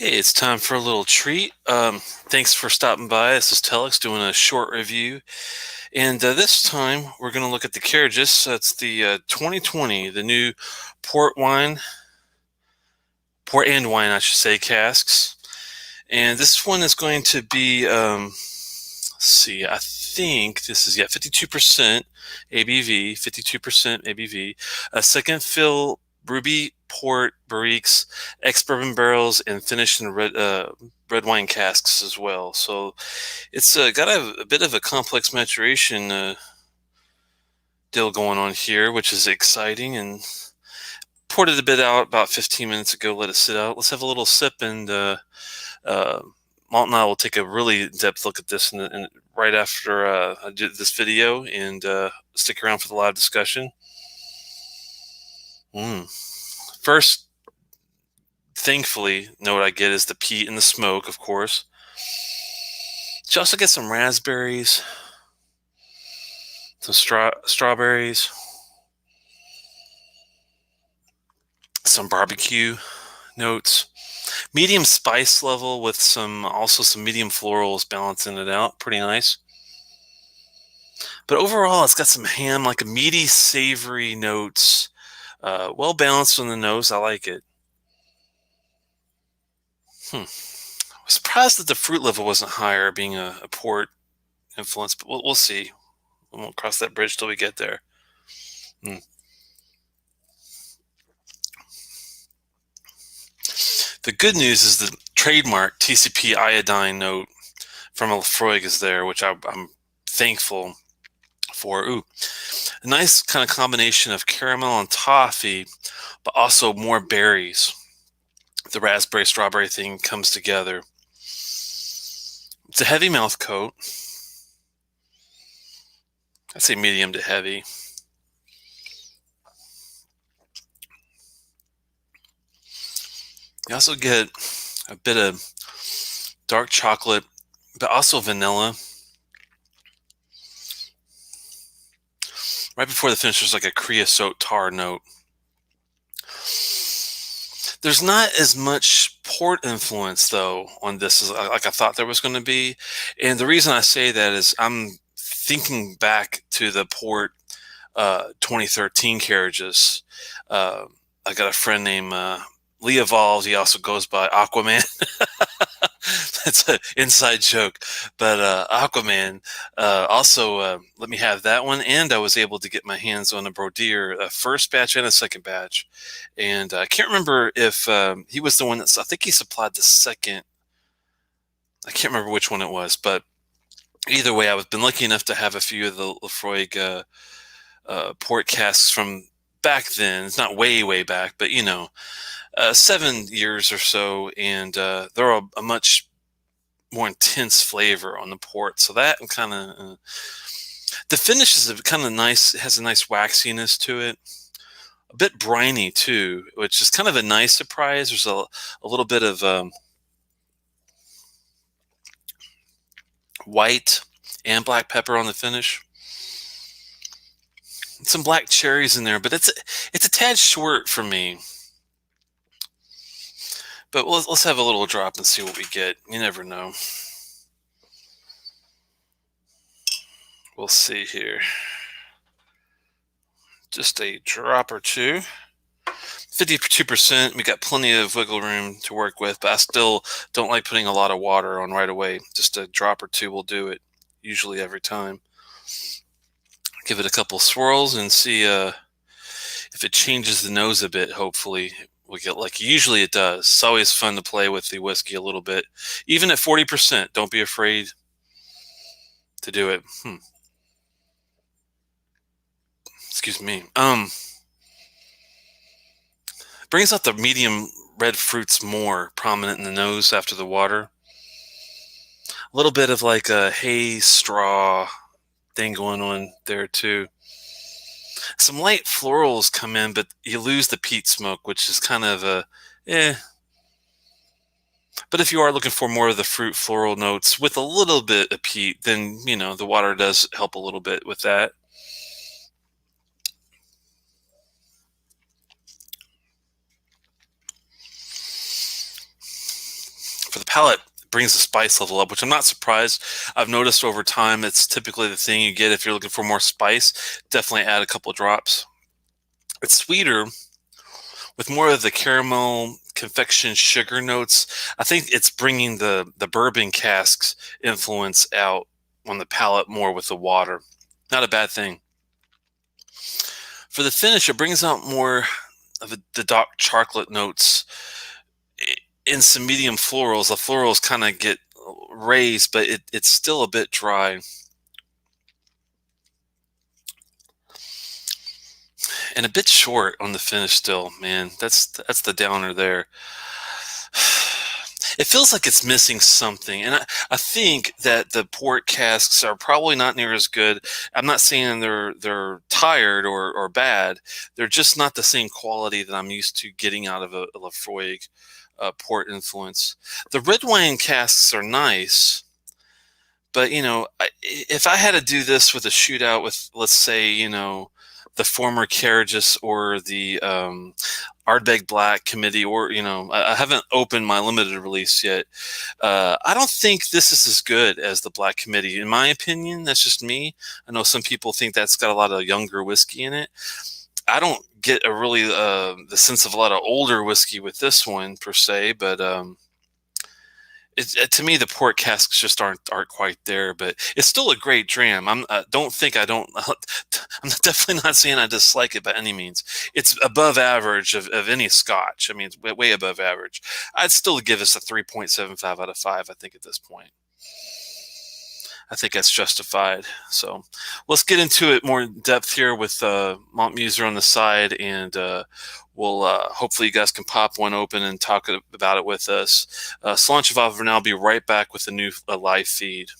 Hey, it's time for a little treat. Thanks for stopping by. This is Telex doing a short review. And this time we're going to look at the Cairdeas. That's the 2020, the new port wine, port and wine, I should say, casks. And this one is going to be, let's see, I think this is, 52% ABV, 52% ABV. A second fill Ruby Port Barriques, ex-bourbon barrels, and finished in red wine casks as well. So it's got a bit of a complex maturation deal going on here, which is exciting. And poured it a bit out about 15 minutes ago. Let it sit out. Let's have a little sip, and uh, Malt and I will take a really in-depth look at this right after I do this video, and stick around for the live discussion. First, thankfully, note I get is the peat and the smoke, of course. You also get some raspberries, some strawberries, some barbecue notes, medium spice level with some medium florals balancing it out. Pretty nice. But overall, it's got some ham, like a meaty, savory notes. Well balanced on the nose. I like it. I was surprised that the fruit level wasn't higher, being a port influence, but we'll see. We won't cross that bridge till we get there. Hmm. The good news is the trademark TCP iodine note from Laphroaig is there, which I'm thankful for. Ooh, a nice kind of combination of caramel and toffee, but also more berries. The raspberry strawberry thing comes together. It's a heavy mouth coat. I'd say medium to heavy. You also get a bit of dark chocolate, but also vanilla. Right before the finish, there's like a creosote tar note. There's not as much port influence, though, on this as like I thought there was going to be. And the reason I say that is I'm thinking back to the port 2013 Cairdeas. I got a friend named Lee Evolves. He also goes by Aquaman. That's an inside joke. But Aquaman also let me have that one. And I was able to get my hands on a Brodier, a first batch and a second batch. And I can't remember if he was the one I think he supplied the second. I can't remember which one it was. But either way, I've been lucky enough to have a few of the Laphroaig port casks from back then. It's not way, way back, but 7 years or so. And they're a much more intense flavor on the port. So that and kind of the finish is kind of nice. It has a nice waxiness to it, a bit briny too, which is kind of a nice surprise. There's a little bit of white and black pepper on the finish. Some black cherries in there, but it's a tad short for me. But let's have a little drop and see what we get. You never know. We'll see here. Just a drop or two. 52%. We got plenty of wiggle room to work with, but I still don't like putting a lot of water on right away. Just a drop or two will do it, usually every time. Give it a couple swirls and see if it changes the nose a bit. Hopefully we get like usually it does. It's always fun to play with the whiskey a little bit, even at 40%. Don't be afraid to do it. Excuse me. Brings out the medium red fruits more prominent in the nose after the water. A little bit of like a hay straw thing going on there too. Some light florals come in, but you lose the peat smoke, which is kind of a But if you are looking for more of the fruit floral notes with a little bit of peat, then the water does help a little bit with that. For the palate, it brings the spice level up, which I'm not surprised. I've noticed over time it's typically the thing you get if you're looking for more spice. Definitely add a couple drops. It's sweeter with more of the caramel confection sugar notes. I think it's bringing the bourbon casks influence out on the palate more with the water. Not a bad thing. For the finish, it brings out more of the dark chocolate notes in some medium florals. The florals kind of get raised, but it's still a bit dry. And a bit short on the finish still, man. That's the downer there. It feels like it's missing something, and I think that the port casks are probably not near as good. I'm not saying they're tired or bad. They're just not the same quality that I'm used to getting out of a Laphroaig port influence. The red wine casks are nice, but if I had to do this with a shootout with, let's say, the former Cairdeas or the Ardbeg Black Committee, or I haven't opened my limited release yet. I don't think this is as good as the Black Committee, in my opinion. That's just me. I know some people think that's got a lot of younger whiskey in it. I don't get a really the sense of a lot of older whiskey with this one per se, but to me, the port casks just aren't quite there, but it's still a great dram. Don't think I don't. I'm definitely not saying I dislike it by any means. It's above average of any Scotch. I mean, it's way above average. I'd still give this a 3.75 out of 5. I think at this point, I think that's justified. So let's get into it more in depth here with Montmuser on the side, and we'll hopefully you guys can pop one open and talk about it with us. Sláinte mhath, and I'll be right back with a new live feed.